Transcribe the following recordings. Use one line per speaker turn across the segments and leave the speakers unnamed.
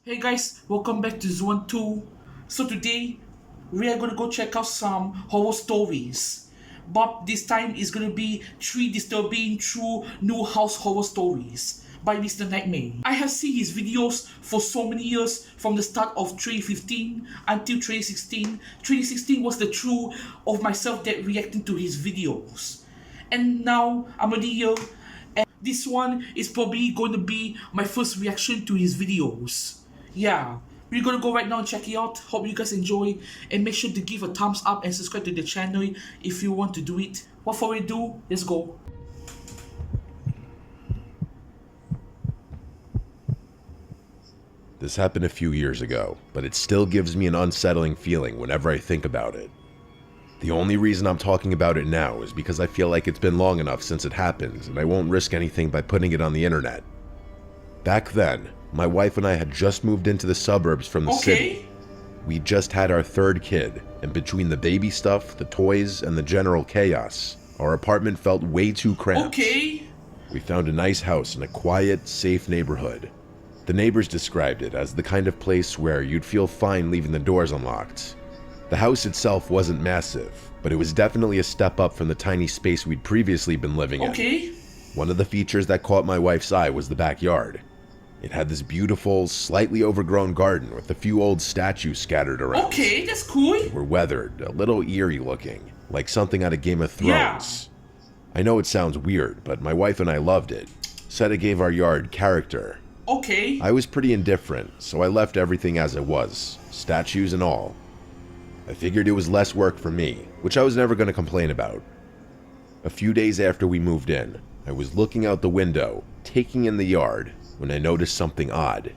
Hey guys, welcome back to Zone 2. So today we are gonna go check out some horror stories. But this time is gonna be 3 disturbing true new house horror stories by Mr. Nightmare. I have seen his videos for so many years from the start of 2015 until 2016. 2016 was the true of myself that reacting to his videos. And now I'm already here and this one is probably going to be my first reaction to his videos. Yeah, we're gonna go right now and check it out. Hope you guys enjoy and make sure to give a thumbs up and subscribe to the channel if you want to do it. What we do, let's go.
This happened a few years ago, but it still gives me an unsettling feeling whenever I think about it. The only reason I'm talking about it now is because I feel like it's been long enough since it happened and I won't risk anything by putting it on the internet. Back then, my wife and I had just moved into the suburbs from the city. We just had our third kid, and between the baby stuff, the toys, and the general chaos, our apartment felt way too cramped. We found a nice house in a quiet, safe neighborhood. The neighbors described it as the kind of place where you'd feel fine leaving the doors unlocked. The house itself wasn't massive, but it was definitely a step up from the tiny space we'd previously been living in. One of the features that caught my wife's eye was the backyard. It had this beautiful, slightly overgrown garden with a few old statues scattered around.
That's cool.
They were weathered, a little eerie looking, like something out of Game of Thrones. I know it sounds weird, but my wife and I loved it. Said it gave our yard character. I was pretty indifferent, so I left everything as it was, statues and all. I figured it was less work for me, which I was never going to complain about. A few days after we moved in, I was looking out the window, taking in the yard, when I noticed something odd.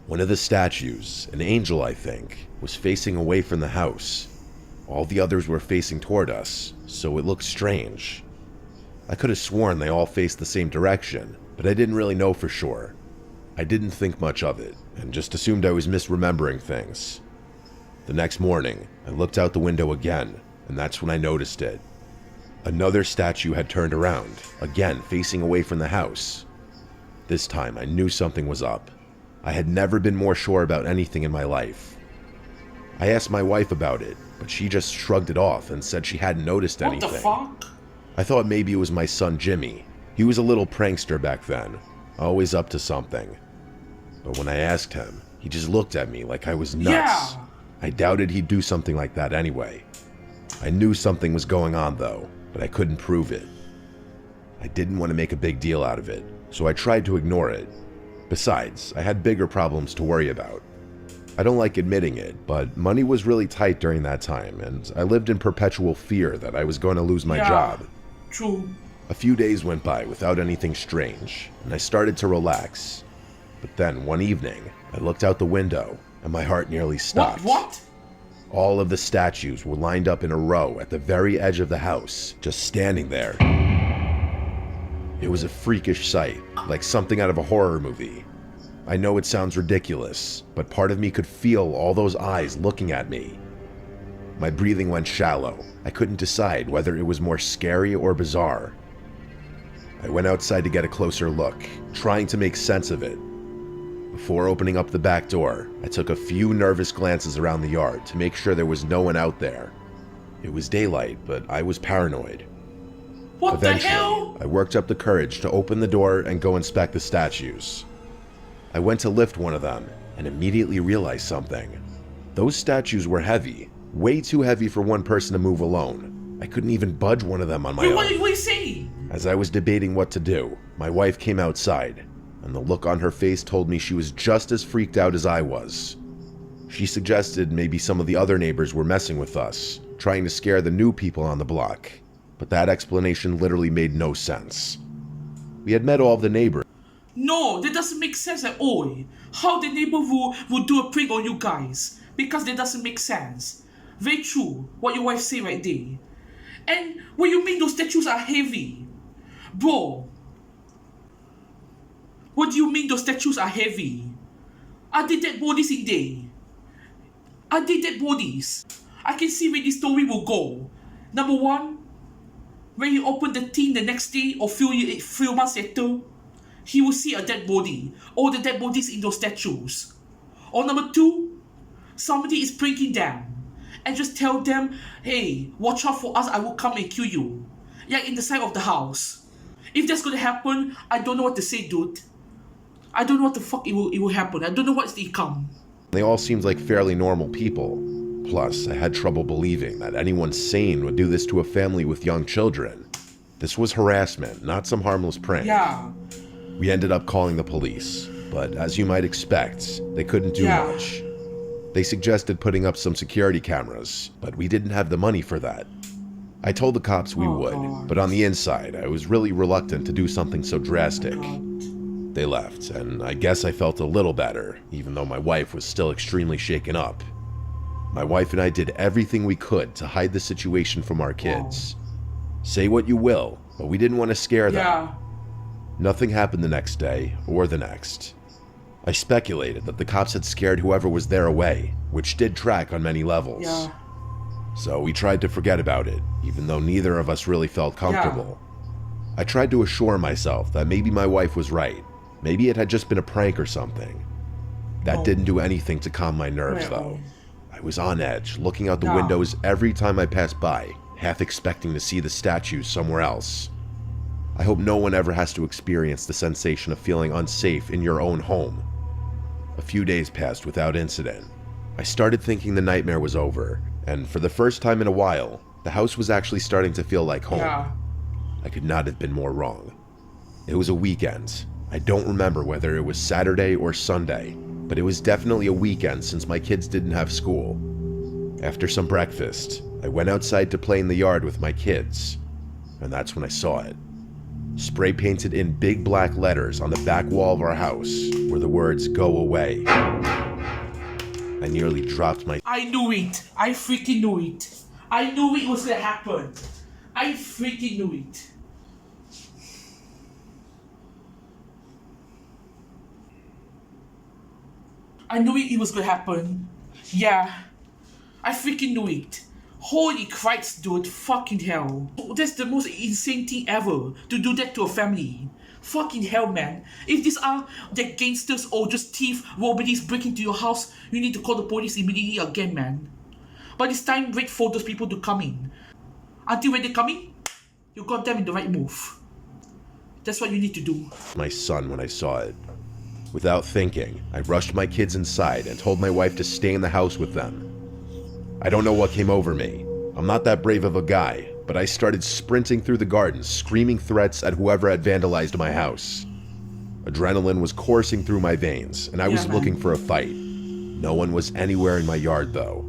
One of the statues, an angel I think, was facing away from the house. All the others were facing toward us, so it looked strange. I could have sworn they all faced the same direction, but I didn't really know for sure. I didn't think much of it, and just assumed I was misremembering things. The next morning, I looked out the window again, and that's when I noticed it. Another statue had turned around, again facing away from the house. This time, I knew something was up. I had never been more sure about anything in my life. I asked my wife about it, but she just shrugged it off and said she hadn't noticed anything.
What the fuck?
I thought maybe it was my son Jimmy. He was a little prankster back then, always up to something. But when I asked him, he just looked at me like I was nuts. I doubted he'd do something like that anyway. I knew something was going on though, but I couldn't prove it. I didn't want to make a big deal out of it, so I tried to ignore it. Besides, I had bigger problems to worry about. I don't like admitting it, but money was really tight during that time, and I lived in perpetual fear that I was going to lose my job. A few days went by without anything strange, and I started to relax. But then, one evening, I looked out the window, and my heart nearly stopped.
What?
All of the statues were lined up in a row at the very edge of the house, just standing there. It was a freakish sight, like something out of a horror movie. I know it sounds ridiculous, but part of me could feel all those eyes looking at me. My breathing went shallow. I couldn't decide whether it was more scary or bizarre. I went outside to get a closer look, trying to make sense of it. Before opening up the back door, I took a few nervous glances around the yard to make sure there was no one out there. It was daylight, but I was paranoid. Eventually, I worked up the courage to open the door and go inspect the statues. I went to lift one of them and immediately realized something. Those statues were heavy, way too heavy for one person to move alone. I couldn't even budge one of them on my own.
What did we see?
As I was debating what to do, my wife came outside, and the look on her face told me she was just as freaked out as I was. She suggested maybe some of the other neighbors were messing with us, trying to scare the new people on the block, but that explanation literally made no sense. We had met all of the neighbors.
No, that doesn't make sense at all. How the neighbor would do a prank on you guys? Because that doesn't make sense. Very true, what your wife say right there. And what you mean those statues are heavy? Bro, what do you mean those statues are heavy? Are they dead bodies in there? Are they dead bodies? I can see where this story will go. Number one, when you open the tin the next day or few months later, he will see a dead body. All the dead bodies in those statues. Or number two, somebody is pranking them. And just tell them, hey, watch out for us, I will come and kill you. Yeah, in the side of the house. If that's gonna happen, I don't know what to say, dude. I don't know what the fuck it will happen. I don't know what's the outcome.
They all seemed like fairly normal people. Plus, I had trouble believing that anyone sane would do this to a family with young children. This was harassment, not some harmless prank.
Yeah.
We ended up calling the police, but as you might expect, they couldn't do much. They suggested putting up some security cameras, but we didn't have the money for that. I told the cops we would, but on the inside, I was really reluctant to do something so drastic. They left, and I guess I felt a little better, even though my wife was still extremely shaken up. My wife and I did everything we could to hide the situation from our kids. Say what you will, but we didn't want to scare them. Nothing happened the next day, or the next. I speculated that the cops had scared whoever was there away, which did track on many levels. So we tried to forget about it, even though neither of us really felt comfortable. I tried to assure myself that maybe my wife was right. Maybe it had just been a prank or something. That didn't do anything to calm my nerves, though. I was on edge, looking out the windows every time I passed by, half expecting to see the statues somewhere else. I hope no one ever has to experience the sensation of feeling unsafe in your own home. A few days passed without incident. I started thinking the nightmare was over, and for the first time in a while, the house was actually starting to feel like home. I could not have been more wrong. It was a weekend. I don't remember whether it was Saturday or Sunday, but it was definitely a weekend since my kids didn't have school. After some breakfast, I went outside to play in the yard with my kids, and that's when I saw it. Spray painted in big black letters on the back wall of our house were the words, "Go away." I nearly dropped my...
I knew it. I freaking knew it. I knew it was gonna happen. I freaking knew it. I knew it was gonna happen. Yeah. I freaking knew it. Holy Christ, dude. Fucking hell. That's the most insane thing ever. To do that to a family. Fucking hell, man. If these are the gangsters or just thief robberies breaking into your house, you need to call the police immediately again, man. But it's time wait for those people to come in. Until when they come in, you got them in the right move. That's what you need to do.
My son when I saw it. Without thinking, I rushed my kids inside and told my wife to stay in the house with them. I don't know what came over me. I'm not that brave of a guy, but I started sprinting through the garden, screaming threats at whoever had vandalized my house. Adrenaline was coursing through my veins, and I was looking for a fight. No one was anywhere in my yard, though.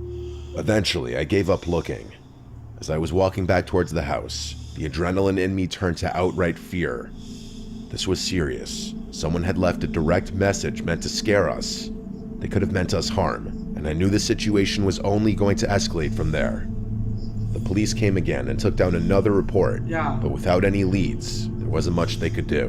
Eventually, I gave up looking. As I was walking back towards the house, the adrenaline in me turned to outright fear. This was serious. Someone had left a direct message meant to scare us. They could have meant us harm, and I knew the situation was only going to escalate from there. The police came again and took down another report, but without any leads, there wasn't much they could do.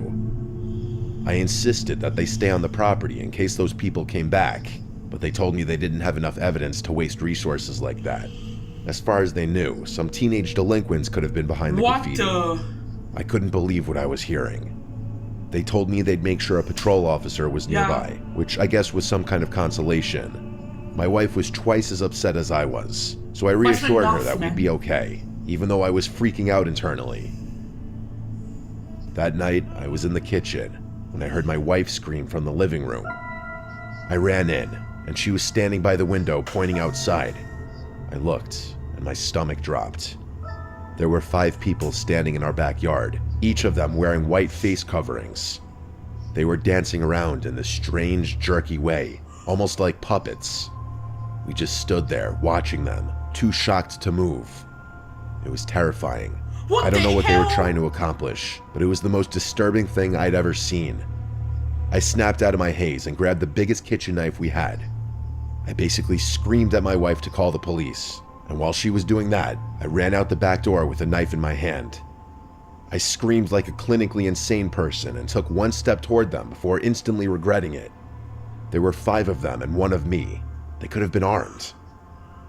I insisted that they stay on the property in case those people came back, but they told me they didn't have enough evidence to waste resources like that. As far as they knew, some teenage delinquents could have been behind the graffiti. I couldn't believe what I was hearing. They told me they'd make sure a patrol officer was nearby, which I guess was some kind of consolation. My wife was twice as upset as I was, so I reassured her that we'd be okay, even though I was freaking out internally. That night, I was in the kitchen when I heard my wife scream from the living room. I ran in, and she was standing by the window pointing outside. I looked, and my stomach dropped. There were 5 people standing in our backyard, each of them wearing white face coverings. They were dancing around in this strange, jerky way, almost like puppets. We just stood there, watching them, too shocked to move. It was terrifying. I don't know what they were trying to accomplish, but it was the most disturbing thing I'd ever seen. I snapped out of my haze and grabbed the biggest kitchen knife we had. I basically screamed at my wife to call the police, and while she was doing that, I ran out the back door with a knife in my hand. I screamed like a clinically insane person and took one step toward them before instantly regretting it. There were 5 of them and 1 of me. They could have been armed.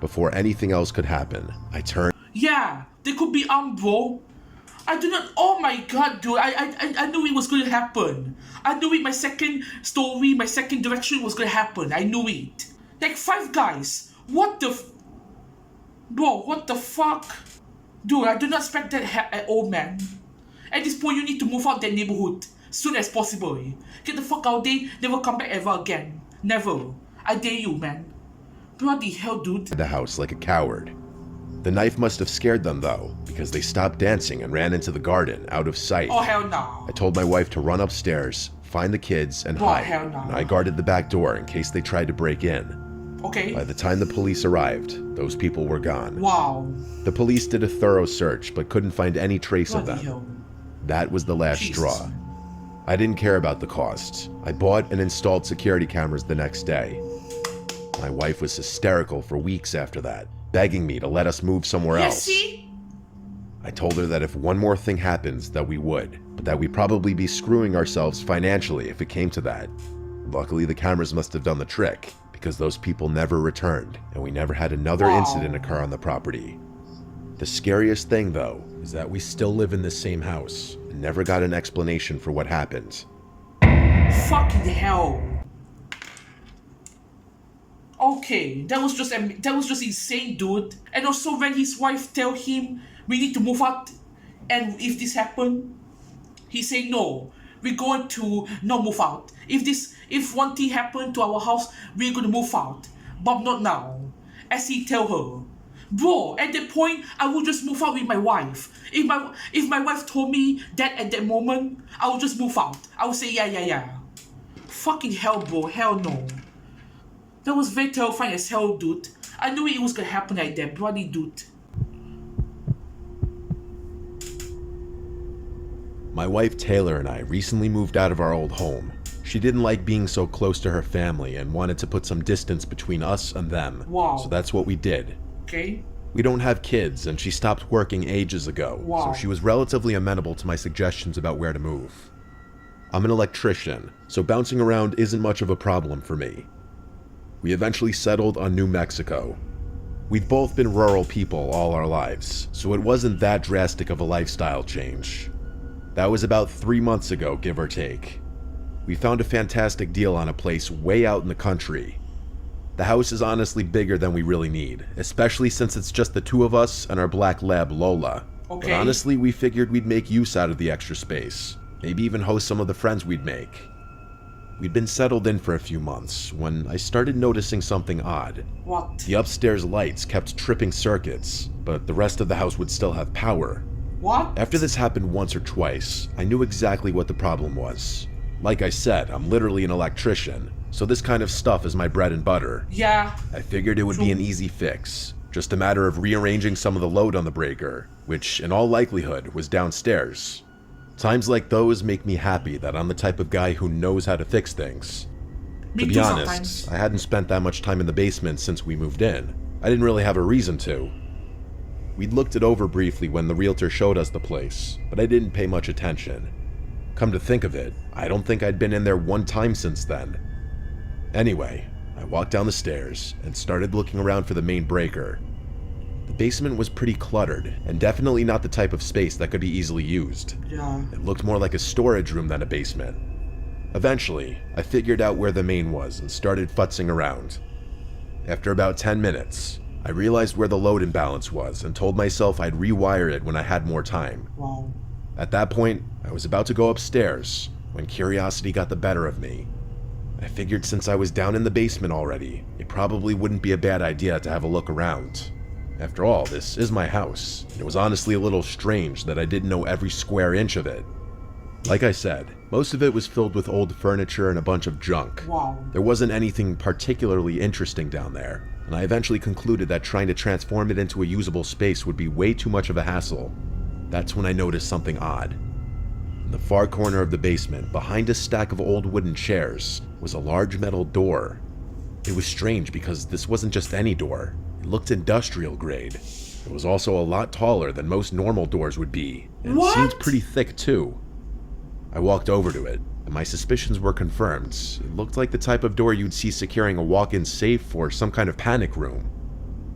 Before anything else could happen, I turned...
Yeah, they could be armed, bro. I do not. Oh my god, dude! I knew it was going to happen. I knew it. My second story, my second direction was going to happen. I knew it. Like Five Guys. What the? Bro, what the fuck? Dude, I do not expect that at all, man. At this point, you need to move out that neighborhood soon as possible. Get the fuck out there. Never come back ever again. Never. I dare you, man. Bloody hell, dude.
The house like a coward. The knife must have scared them, though, because they stopped dancing and ran into the garden, out of sight.
Oh, hell no.
I told my wife to run upstairs, find the kids, and hide.
Hell no.
And I guarded the back door in case they tried to break in.
Okay.
By the time the police arrived, those people were gone.
Wow.
The police did a thorough search, but couldn't find any trace
Bloody
of them.
hell.
That was the last straw. I didn't care about the costs. I bought and installed security cameras the next day. My wife was hysterical for weeks after that, begging me to let us move somewhere else.
See?
I told her that if one more thing happens, that we would, but that we'd probably be screwing ourselves financially if it came to that. Luckily, the cameras must have done the trick, because those people never returned, and we never had another incident occur on the property. The scariest thing, though, is that we still live in the same house, and never got an explanation for what happened.
Fucking hell. Okay, that was just insane, dude. And also when his wife tell him we need to move out, and if this happen, he say no. We're going to not move out. If one thing happen to our house, we're gonna move out, but not now. As he tell her, bro. At that point, I would just move out with my wife. If my wife told me that at that moment, I would just move out. I would say yeah. Fucking hell, bro. Hell no. That was very terrifying as hell, dude. I knew it was gonna happen like that, bloody dude.
My wife Taylor and I recently moved out of our old home. She didn't like being so close to her family and wanted to put some distance between us and them.
Wow.
So that's what we did.
Okay.
We don't have kids, and she stopped working ages ago.
Wow.
So she was relatively amenable to my suggestions about where to move. I'm an electrician, so bouncing around isn't much of a problem for me. We eventually settled on New Mexico. We'd both been rural people all our lives, so it wasn't that drastic of a lifestyle change. That was about 3 months ago, give or take. We found a fantastic deal on a place way out in the country. The house is honestly bigger than we really need, especially since it's just the two of us and our black lab, Lola.
Okay.
But honestly, we figured we'd make use out of the extra space. Maybe even host some of the friends we'd make. We'd been settled in for a few months when I started noticing something odd.
What?
The upstairs lights kept tripping circuits, but the rest of the house would still have power.
What?
After this happened once or twice, I knew exactly what the problem was. Like I said, I'm literally an electrician, so this kind of stuff is my bread and butter.
Yeah.
I figured it would be an easy fix, just a matter of rearranging some of the load on the breaker, which in all likelihood was downstairs. Times like those make me happy that I'm the type of guy who knows how to fix things.
Me
To be
too
honest,
sometimes.
I hadn't spent that much time in the basement since we moved in. I didn't really have a reason to. We'd looked it over briefly when the realtor showed us the place, but I didn't pay much attention. Come to think of it, I don't think I'd been in there one time since then. Anyway, I walked down the stairs and started looking around for the main breaker. The basement was pretty cluttered, and definitely not the type of space that could be easily used.
Yeah.
It looked more like a storage room than a basement. Eventually, I figured out where the main was and started futzing around. After about 10 minutes, I realized where the load imbalance was and told myself I'd rewire it when I had more time.
Wow.
At that point, I was about to go upstairs when curiosity got the better of me. I figured since I was down in the basement already, it probably wouldn't be a bad idea to have a look around. After all, this is my house, and it was honestly a little strange that I didn't know every square inch of it. Like I said, most of it was filled with old furniture and a bunch of junk.
Wow.
There wasn't anything particularly interesting down there, and I eventually concluded that trying to transform it into a usable space would be way too much of a hassle. That's when I noticed something odd. In the far corner of the basement, behind a stack of old wooden chairs, was a large metal door. It was strange because this wasn't just any door. It looked industrial grade. It was also a lot taller than most normal doors would be, and it seemed pretty thick too. I walked over to it, and my suspicions were confirmed. It looked like the type of door you'd see securing a walk-in safe or some kind of panic room.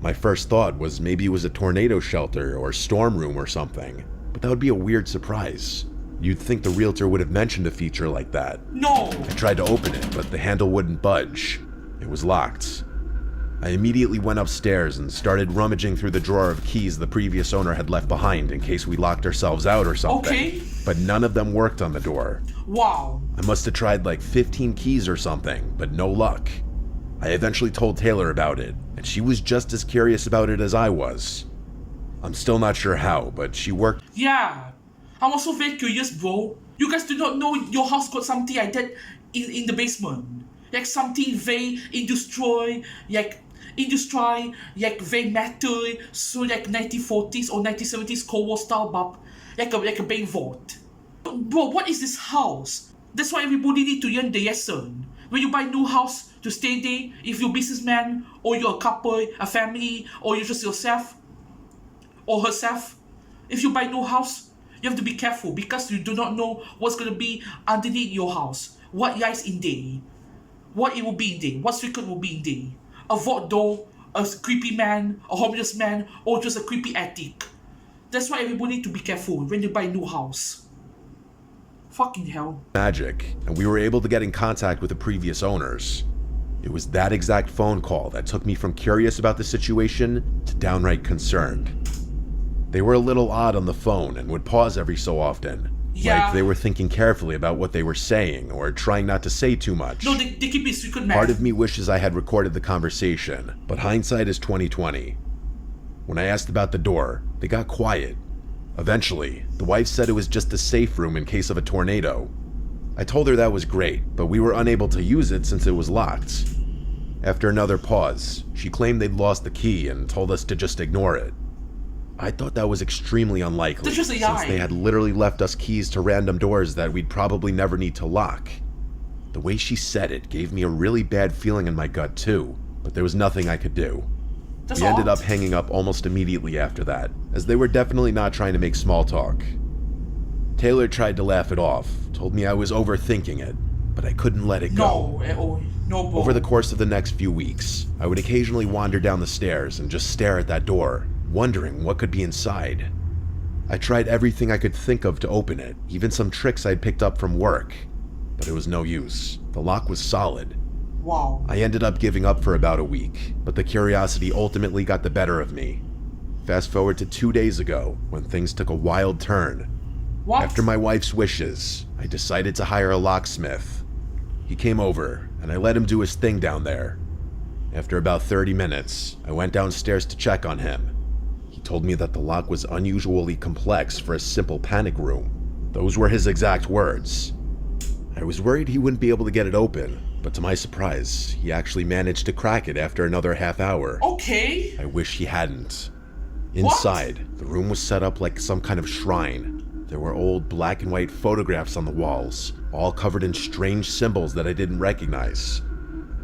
My first thought was maybe it was a tornado shelter or storm room or something. but that would be a weird surprise. You'd think the realtor would have mentioned a feature like that.
No!
I tried to open it, but the handle wouldn't budge. It was locked. I immediately went upstairs and started rummaging through the drawer of keys the previous owner had left behind in case we locked ourselves out or something.
Okay.
But none of them worked on the door.
Wow.
I must have tried like 15 keys or something, but no luck. I eventually told Taylor about it, and she was just as curious about it as I was. I'm still not sure how, but she worked.
Yeah. I'm also very curious, bro. You guys do not know your house got something like that in the basement. Like something very industrial, like very metal, so like 1940s or 1970s Cold War style, but like a big vault. Bro, what is this house? That's why everybody need to learn the lesson. When you buy new house to stay there, if you're a businessman, or you're a couple, a family, or you're just yourself, or herself, if you buy new house, you have to be careful because you do not know what's gonna be underneath your house. What lies in there. What it will be in there. What secret will be in there. A vault door, a creepy man, a homeless man, or just a creepy attic. That's why everybody need to be careful when they buy a new house. Fucking hell.
Magic, and we were able to get in contact with the previous owners. It was that exact phone call that took me from curious about the situation to downright concerned. They were a little odd on the phone and would pause every so often.
Yeah.
Like they were thinking carefully about what they were saying or trying not to say too much.
No, they keep it secret, man.
Part of me wishes I had recorded the conversation, but hindsight is 20/20. When I asked about the door, they got quiet. Eventually, the wife said it was just a safe room in case of a tornado. I told her that was great, but we were unable to use it since it was locked. After another pause, she claimed they'd lost the key and told us to just ignore it. I thought that was extremely unlikely,
That's just a lie.
since they had literally left us keys to random doors that we'd probably never need to lock. The way she said it gave me a really bad feeling in my gut too, but there was nothing I could do.
That's
We ended
odd.
up hanging up almost immediately after that, as they were definitely not trying to make small talk. Taylor tried to laugh it off, told me I was overthinking it, but I couldn't let it go.
No, bro.
Over the course of the next few weeks, I would occasionally wander down the stairs and just stare at that door, wondering what could be inside. I tried everything I could think of to open it, even some tricks I'd picked up from work, but it was no use. The lock was solid.
Wow.
I ended up giving up for about a week, but the curiosity ultimately got the better of me. Fast forward to 2 days ago, when things took a wild turn.
What?
After my wife's wishes, I decided to hire a locksmith. He came over, and I let him do his thing down there. After about 30 minutes, I went downstairs to check on him. He told me that the lock was unusually complex for a simple panic room. Those were his exact words. I was worried he wouldn't be able to get it open, but to my surprise, he actually managed to crack it after another half hour.
Okay.
I wish he hadn't. Inside, the room was set up like some kind of shrine. There were old black and white photographs on the walls, all covered in strange symbols that I didn't recognize.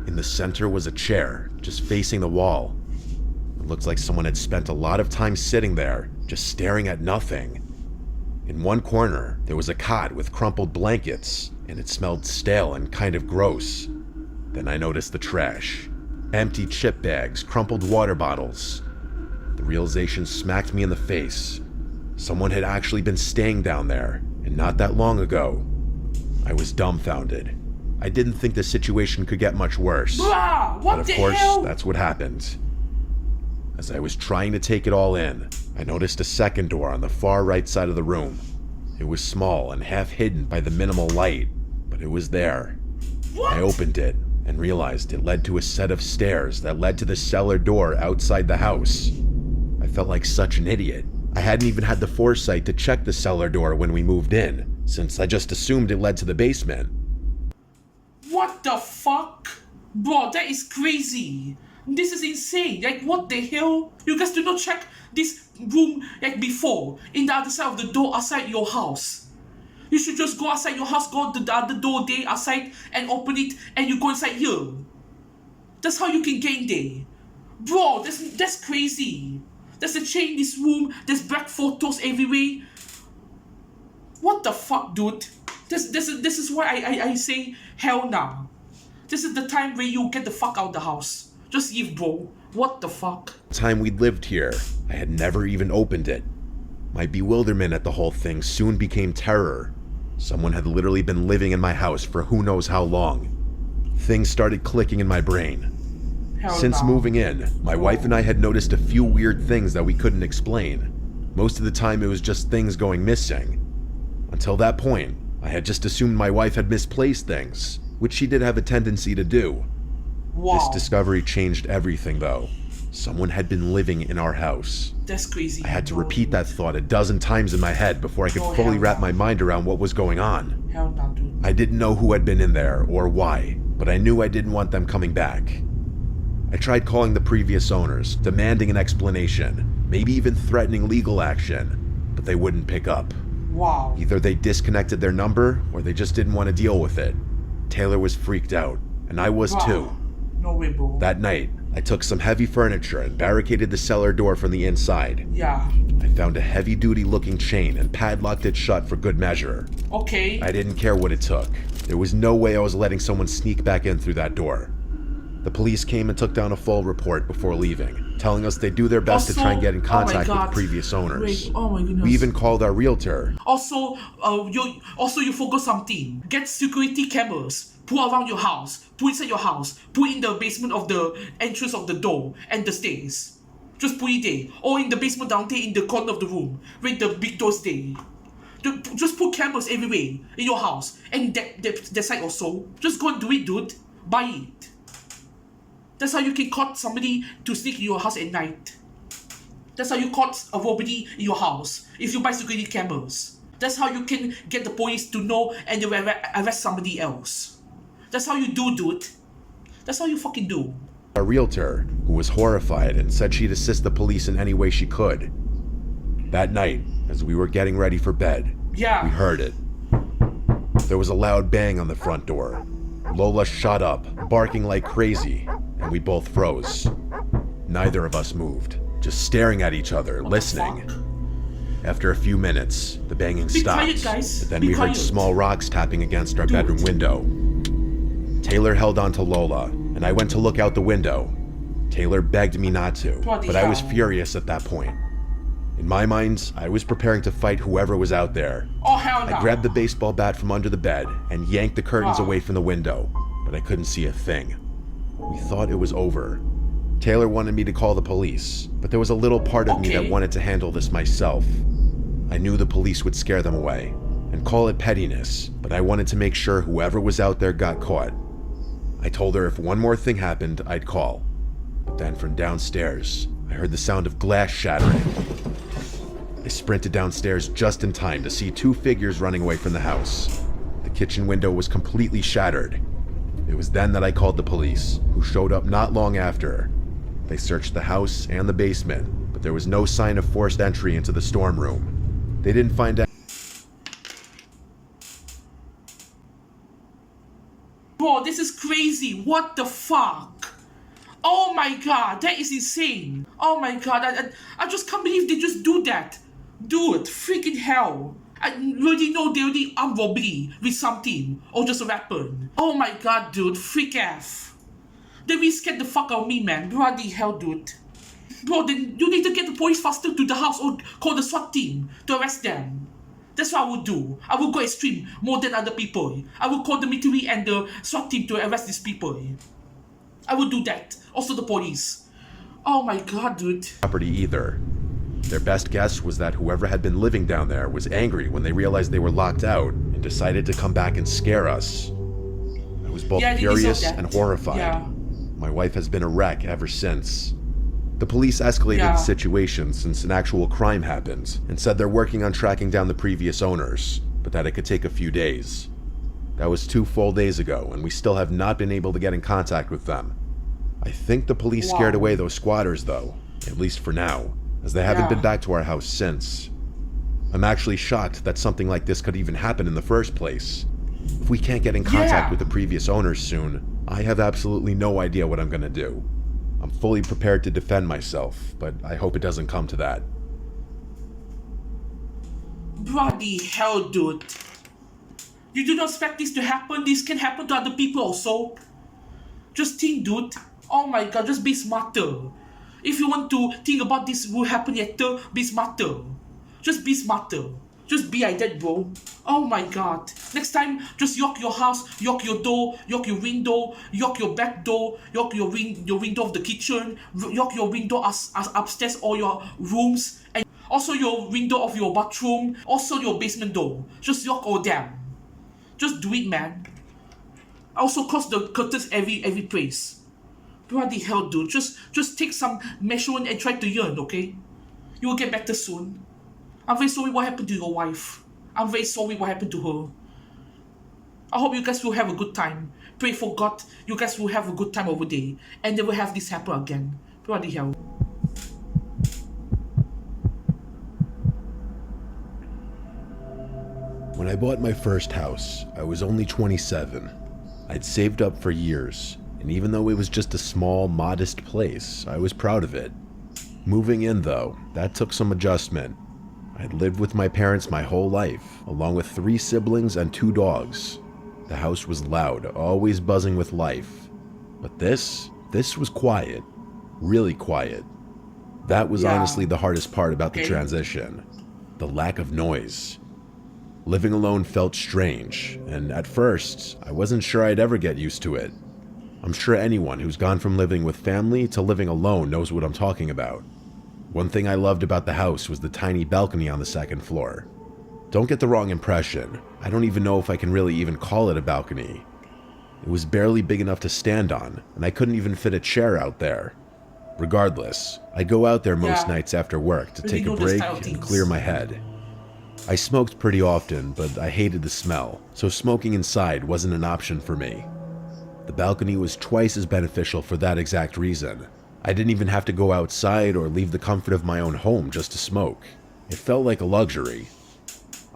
In the center was a chair, just facing the wall. It looked like someone had spent a lot of time sitting there, just staring at nothing. In one corner, there was a cot with crumpled blankets, and it smelled stale and kind of gross. Then I noticed the trash. Empty chip bags, crumpled water bottles. The realization smacked me in the face. Someone had actually been staying down there, and not that long ago. I was dumbfounded. I didn't think the situation could get much worse.
Bruh, what
But of
the
course,
hell?
that's what happened. As I was trying to take it all in, I noticed a second door on the far right side of the room. It was small and half hidden by the minimal light, but it was there.
What?
I opened it and realized it led to a set of stairs that led to the cellar door outside the house. I felt like such an idiot. I hadn't even had the foresight to check the cellar door when we moved in, since I just assumed it led to the basement.
What the fuck? Bro, that is crazy. This is insane. Like, what the hell? You guys do not check this room like before, in the other side of the door outside your house. You should just go outside your house, go to the other door there outside and open it, and you go inside here. That's how you can get in there. Bro, that's crazy. There's a chain in this room, there's black photos everywhere. What the fuck, dude? This is why I say hell nah. This is the time where you get the fuck out of the house. Just leave, bro. What the fuck?
The time we'd lived here, I had never even opened it. My bewilderment at the whole thing soon became terror. Someone had literally been living in my house for who knows how long. Things started clicking in my brain. Since moving in, my wife and I had noticed a few weird things that we couldn't explain. Most of the time it was just things going missing. Until that point, I had just assumed my wife had misplaced things, which she did have a tendency to do. This discovery changed everything though. Someone had been living in our house.
That's crazy.
I had to repeat that thought a dozen times in my head before I could fully wrap my mind around what was going on.
Hell no, dude.
I didn't know who had been in there or why, but I knew I didn't want them coming back. I tried calling the previous owners, demanding an explanation, maybe even threatening legal action, but they wouldn't pick up.
Wow.
Either they disconnected their number or they just didn't want to deal with it. Taylor was freaked out, and I was too.
No way, bro.
That night, I took some heavy furniture and barricaded the cellar door from the inside.
Yeah.
I found a heavy-duty looking chain and padlocked it shut for good measure.
Okay.
I didn't care what it took. There was no way I was letting someone sneak back in through that door. The police came and took down a full report before leaving, telling us they'd do their best to try and get in contact with previous owners.
Wait, oh my goodness.
We even called our realtor.
Also, you forgot something. Get security cameras. Put around your house. Put inside your house. Put in the basement of the entrance of the door and the stairs. Just put it there. Or in the basement down there in the corner of the room. Where the big doors there. Just put cameras everywhere in your house. And that side also. Just go and do it, dude. Buy it. That's how you can caught somebody to sneak in your house at night. That's how you caught a robbery in your house. If you buy security cameras. That's how you can get the police to know and they will arrest somebody else. That's how you do, dude. That's how you fucking do.
A realtor, who was horrified and said she'd assist the police in any way she could. That night, as we were getting ready for bed, we heard it. There was a loud bang on the front door. Lola shot up, barking like crazy, and we both froze. Neither of us moved, just staring at each other, listening. After a few minutes, the banging stopped,
quiet, guys.
but then we heard small rocks tapping against our bedroom window. Taylor held on to Lola, and I went to look out the window. Taylor begged me not to, but I was furious at that point. In my mind, I was preparing to fight whoever was out there.
Oh, hell no.
I grabbed the baseball bat from under the bed and yanked the curtains away from the window, but I couldn't see a thing. We thought it was over. Taylor wanted me to call the police, but there was a little part of me that wanted to handle this myself. I knew the police would scare them away and call it pettiness, but I wanted to make sure whoever was out there got caught. I told her if one more thing happened, I'd call. But then from downstairs, I heard the sound of glass shattering. I sprinted downstairs just in time to see two figures running away from the house. The kitchen window was completely shattered. It was then that I called the police, who showed up not long after. They searched the house and the basement, but there was no sign of forced entry into the storm room. They didn't find out.
Bro, this is crazy. What the fuck? Oh my god, that is insane. Oh my god, I just can't believe they just do that. Dude, freaking hell. I really know they already armed robbery with something or just a weapon. Oh my god, dude, freak F. They really scared the fuck out of me, man. Bloody hell, dude. Bro, then you need to get the police faster to the house or call the SWAT team to arrest them. That's what I would do. I would go extreme more than other people. I would call the military and the SWAT team to arrest these people. I would do that. Also the police. Oh my god, dude.
Property either. Their best guess was that whoever had been living down there was angry when they realized they were locked out and decided to come back and scare us. I was both furious and horrified. My wife has been a wreck ever since. The police escalated the situation since an actual crime happened and said they're working on tracking down the previous owners, but that it could take a few days. That was 2 full days ago, and we still have not been able to get in contact with them. I think the police scared away those squatters though, at least for now, as they haven't been back to our house since. I'm actually shocked that something like this could even happen in the first place. If we can't get in contact with the previous owners soon, I have absolutely no idea what I'm gonna do. I'm fully prepared to defend myself, but I hope it doesn't come to that.
Bloody hell, dude. You do not expect this to happen? This can happen to other people also. Just think, dude. Oh my god, just be smarter. If you want to think about this will happen later, be smarter. Just be smarter. Just be like that, bro. Oh my god. Next time, just lock your house, lock your door, lock your window, lock your back door, lock your window of the kitchen, lock your window as upstairs or your rooms, and also your window of your bathroom, also your basement door. Just lock all them. Just do it, man. Also close the curtains every place. Bloody hell, dude. Just take some measurement and try to yearn, okay? You will get better soon. I'm very sorry what happened to your wife. I'm very sorry what happened to her. I hope you guys will have a good time. Pray for God you guys will have a good time over there and never have this happen again. Bloody hell.
When I bought my first house, I was only 27. I'd saved up for years, and even though it was just a small, modest place, I was proud of it. Moving in, though, that took some adjustment. I'd lived with my parents my whole life, along with 3 siblings and 2 dogs. The house was loud, always buzzing with life. But this was quiet. Really quiet. That was honestly the hardest part about the transition. The lack of noise. Living alone felt strange, and at first, I wasn't sure I'd ever get used to it. I'm sure anyone who's gone from living with family to living alone knows what I'm talking about. One thing I loved about the house was the tiny balcony on the 2nd floor. Don't get the wrong impression. I don't even know if I can really even call it a balcony. It was barely big enough to stand on, and I couldn't even fit a chair out there. Regardless, I go out there most nights after work to take a break and clear my head. I smoked pretty often, but I hated the smell, so smoking inside wasn't an option for me. The balcony was twice as beneficial for that exact reason. I didn't even have to go outside or leave the comfort of my own home just to smoke. It felt like a luxury.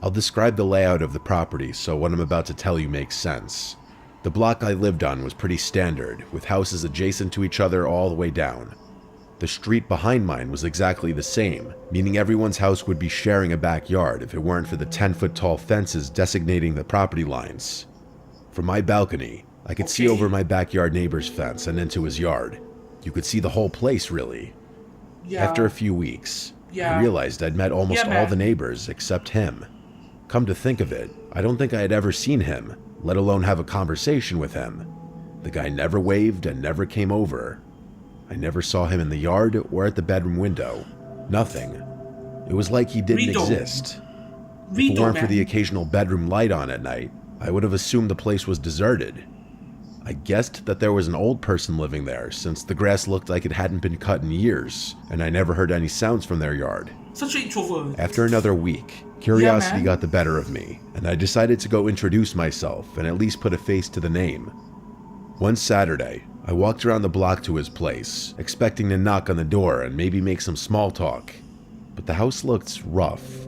I'll describe the layout of the property so what I'm about to tell you makes sense. The block I lived on was pretty standard, with houses adjacent to each other all the way down. The street behind mine was exactly the same, meaning everyone's house would be sharing a backyard if it weren't for the 10-foot tall fences designating the property lines. From my balcony, I could see over my backyard neighbor's fence and into his yard. You could see the whole place, really. After a few weeks, I realized I'd met almost all the neighbors except him. Come to think of it, I don't think I had ever seen him, let alone have a conversation with him. The guy never waved and never came over. I never saw him in the yard or at the bedroom window. Nothing. It was like he didn't exist. If it weren't for the occasional bedroom light on at night, I would have assumed the place was deserted. I guessed that there was an old person living there since the grass looked like it hadn't been cut in years, and I never heard any sounds from their yard.
Such an introvert.
After another week, curiosity got the better of me, and I decided to go introduce myself and at least put a face to the name. One Saturday, I walked around the block to his place, expecting to knock on the door and maybe make some small talk. But the house looked rough.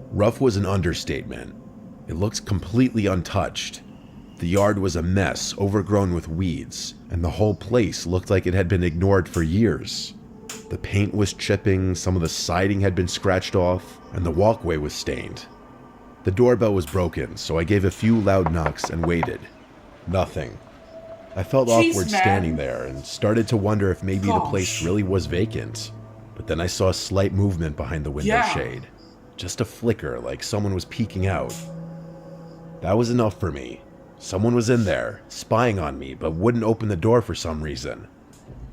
Rough was an understatement. It looked completely untouched. The yard was a mess, overgrown with weeds, and the whole place looked like it had been ignored for years. The paint was chipping, some of the siding had been scratched off, and the walkway was stained. The doorbell was broken, so I gave a few loud knocks and waited. Nothing. I felt awkward standing there and started to wonder if maybe the place really was vacant. But then I saw a slight movement behind the window shade. Just a flicker, like someone was peeking out. That was enough for me. Someone was in there, spying on me, but wouldn't open the door for some reason.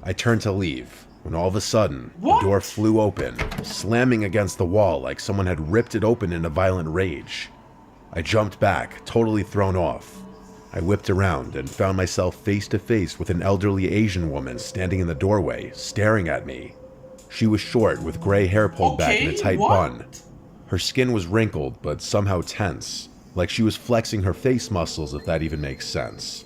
I turned to leave, when all of a sudden, the door flew open, slamming against the wall like someone had ripped it open in a violent rage. I jumped back, totally thrown off. I whipped around and found myself face to face with an elderly Asian woman standing in the doorway, staring at me. She was short, with gray hair pulled back in a tight bun. Her skin was wrinkled, but somehow tense, like she was flexing her face muscles, if that even makes sense.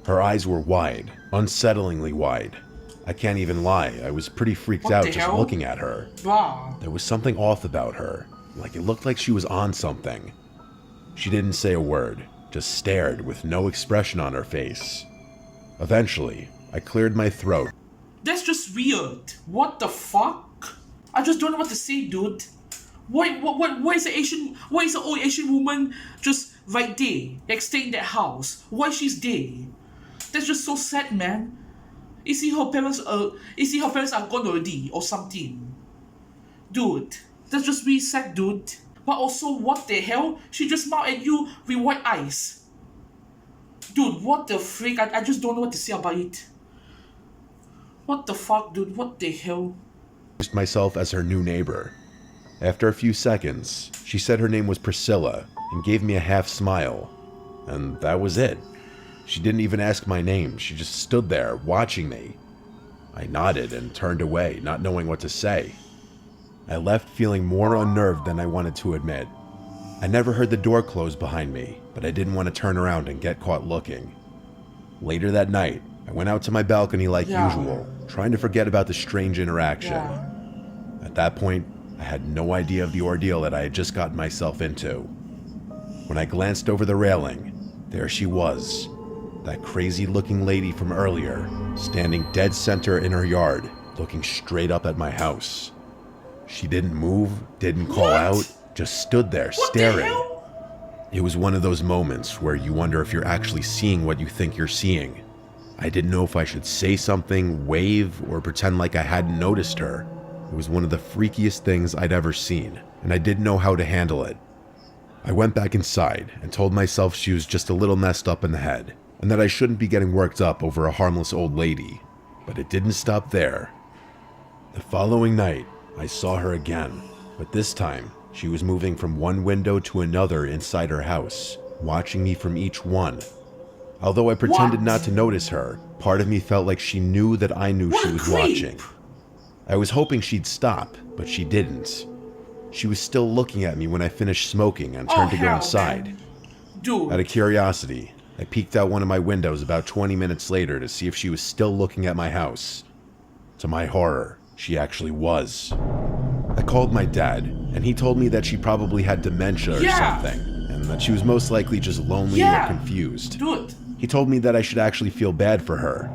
Her eyes were wide, unsettlingly wide. I can't even lie, I was pretty freaked out just looking at her. There was something off about her, like it looked like she was on something. She didn't say a word, just stared with no expression on her face. Eventually, I cleared my throat.
That's just weird. What the fuck? I just don't know what to say, dude. Why is the old Asian woman just right there, like staying in that house? Why she's there? That's just so sad, man. Is it her parents are gone already or something? Dude, That's just really sad, dude. But also, what the hell? She just smiled at you with white eyes. Dude, what the freak? I just don't know what to say about it. What the fuck, dude? What the hell?
Myself as her new neighbor. After a few seconds, she said her name was Priscilla and gave me a half smile. And that was it. She didn't even ask my name. She just stood there watching me. I nodded and turned away, not knowing what to say. I left feeling more unnerved than I wanted to admit. I never heard the door close behind me, but I didn't want to turn around and get caught looking. Later that night, I went out to my balcony like usual, trying to forget about the strange interaction. At that point, I had no idea of the ordeal that I had just gotten myself into. When I glanced over the railing, there she was, that crazy-looking lady from earlier, standing dead center in her yard, looking straight up at my house. She didn't move, didn't call out, just stood there staring. It was one of those moments where you wonder if you're actually seeing what you think you're seeing. I didn't know if I should say something, wave, or pretend like I hadn't noticed her. It was one of the freakiest things I'd ever seen, and I didn't know how to handle it. I went back inside and told myself she was just a little messed up in the head, and that I shouldn't be getting worked up over a harmless old lady. But it didn't stop there. The following night, I saw her again, but this time, she was moving from one window to another inside her house, watching me from each one. Although I pretended not to notice her, part of me felt like she knew that I knew she was watching. I was hoping she'd stop, but she didn't. She was still looking at me when I finished smoking and turned to go inside.
Dude.
Out of curiosity, I peeked out one of my windows about 20 minutes later to see if she was still looking at my house. To my horror, she actually was. I called my dad, and he told me that she probably had dementia or something, and that she was most likely just lonely or confused.
Dude.
He told me that I should actually feel bad for her.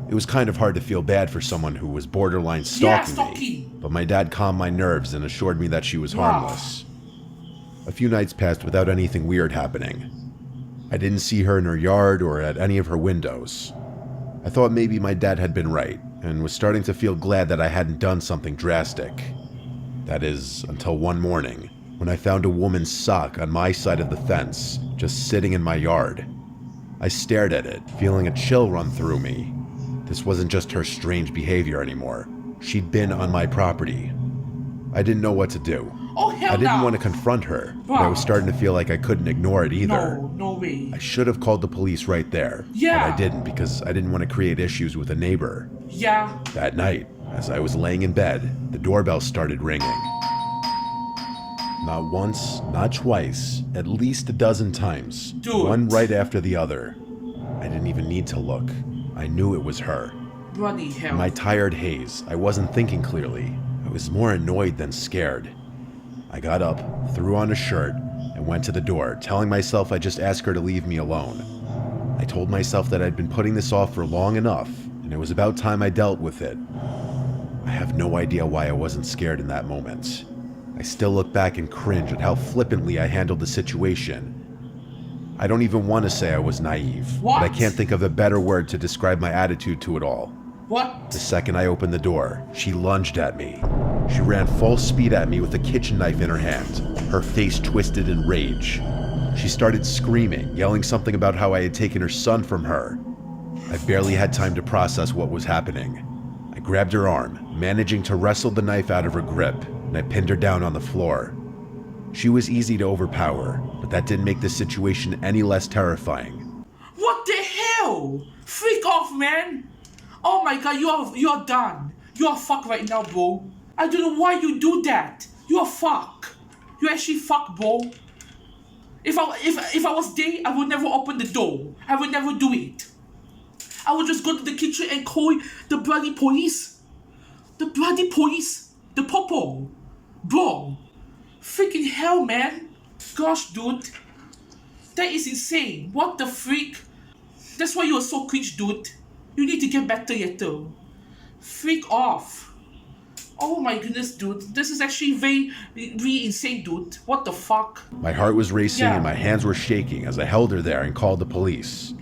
It was kind of hard to feel bad for someone who was borderline stalking me, but my dad calmed my nerves and assured me that she was harmless. A few nights passed without anything weird happening. I didn't see her in her yard or at any of her windows. I thought maybe my dad had been right, and was starting to feel glad that I hadn't done something drastic. That is, until one morning, when I found a woman's sock on my side of the fence, just sitting in my yard. I stared at it, feeling a chill run through me. This wasn't just her strange behavior anymore. She'd been on my property. I didn't know what to do. I didn't want to confront her, but I was starting to feel like I couldn't ignore it either.
No way.
I should have called the police right there, but I didn't because I didn't want to create issues with a neighbor. That night, as I was laying in bed, the doorbell started ringing. Not once, not twice, at least a dozen times. One right after the other. I didn't even need to look. I knew it was her.
Bloody hell.
In my tired haze, I wasn't thinking clearly. I was more annoyed than scared. I got up, threw on a shirt, and went to the door, telling myself I'd just ask her to leave me alone. I told myself that I'd been putting this off for long enough, and it was about time I dealt with it. I have no idea why I wasn't scared in that moment. I still look back and cringe at how flippantly I handled the situation. I don't even want to say I was naive, but I can't think of a better word to describe my attitude to it all. The second I opened the door, she lunged at me. She ran full speed at me with a kitchen knife in her hand, her face twisted in rage. She started screaming, yelling something about how I had taken her son from her. I barely had time to process what was happening. I grabbed her arm, managing to wrestle the knife out of her grip, and I pinned her down on the floor. She was easy to overpower, but that didn't make the situation any less terrifying.
What the hell? Freak off, man! Oh my god, you're done. You're fucked right now, bro. I don't know why you do that. You're fucked. You actually fucked, bro. If I was there, I would never open the door. I would never do it. I would just go to the kitchen and call the bloody police. The bloody police. The popo. Bro. Freaking hell, man. Gosh, dude. That is insane. What the freak? That's why you are so cringe, dude. You need to get better yet, though. Freak off. Oh my goodness, dude. This is actually really insane, dude. What the fuck?
My heart was racing and my hands were shaking as I held her there and called the police.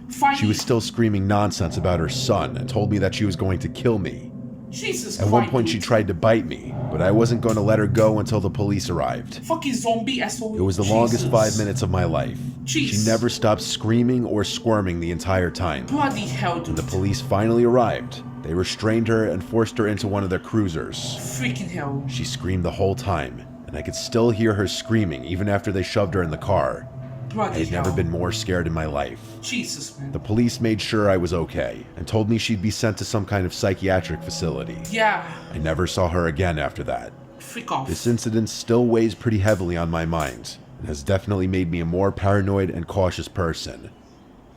Finally.
She was still screaming nonsense about her son and told me that she was going to kill me.
Jesus
At
Christ.
one point, she tried to bite me, but I wasn't going to let her go until the police arrived.
Fucking zombie asshole.
It was the longest 5 minutes of my life.
Jeez.
She never stopped screaming or squirming the entire time.
Bloody hell, dude.
When the police finally arrived, they restrained her and forced her into one of their cruisers.
Freaking hell.
She screamed the whole time, and I could still hear her screaming even after they shoved her in the car.
Bloody
I had never been more scared in my life.
Jesus, man.
The police made sure I was okay and told me she'd be sent to some kind of psychiatric facility.
Yeah.
I never saw her again after that.
Freak off.
This incident still weighs pretty heavily on my mind and has definitely made me a more paranoid and cautious person.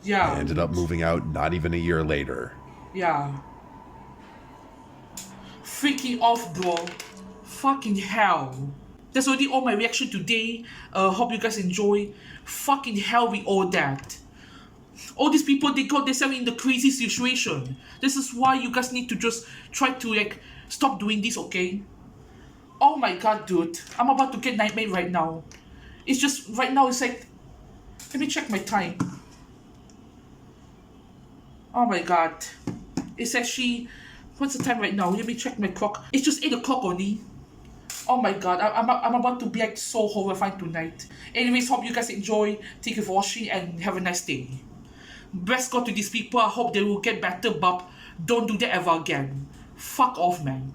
Yeah.
I ended up moving out not even a year later.
Yeah. Freaking off, bro. Fucking hell. That's already all my reaction today. Hope you guys enjoy. Fucking hell with all that. All these people, they got themselves in the crazy situation. This is why you guys need to just try to like stop doing this, okay? Oh my god, dude. I'm about to get nightmare right now. It's just, right now it's like, let me check my time. Oh my god. It's actually, what's the time right now? Let me check my clock. It's just 8 o'clock only. Oh my god, I'm about to be like so horrified tonight. Anyways, hope you guys enjoy. Thank you for watching and have a nice day. Best God to these people. I hope they will get better, but don't do that ever again. Fuck off, man.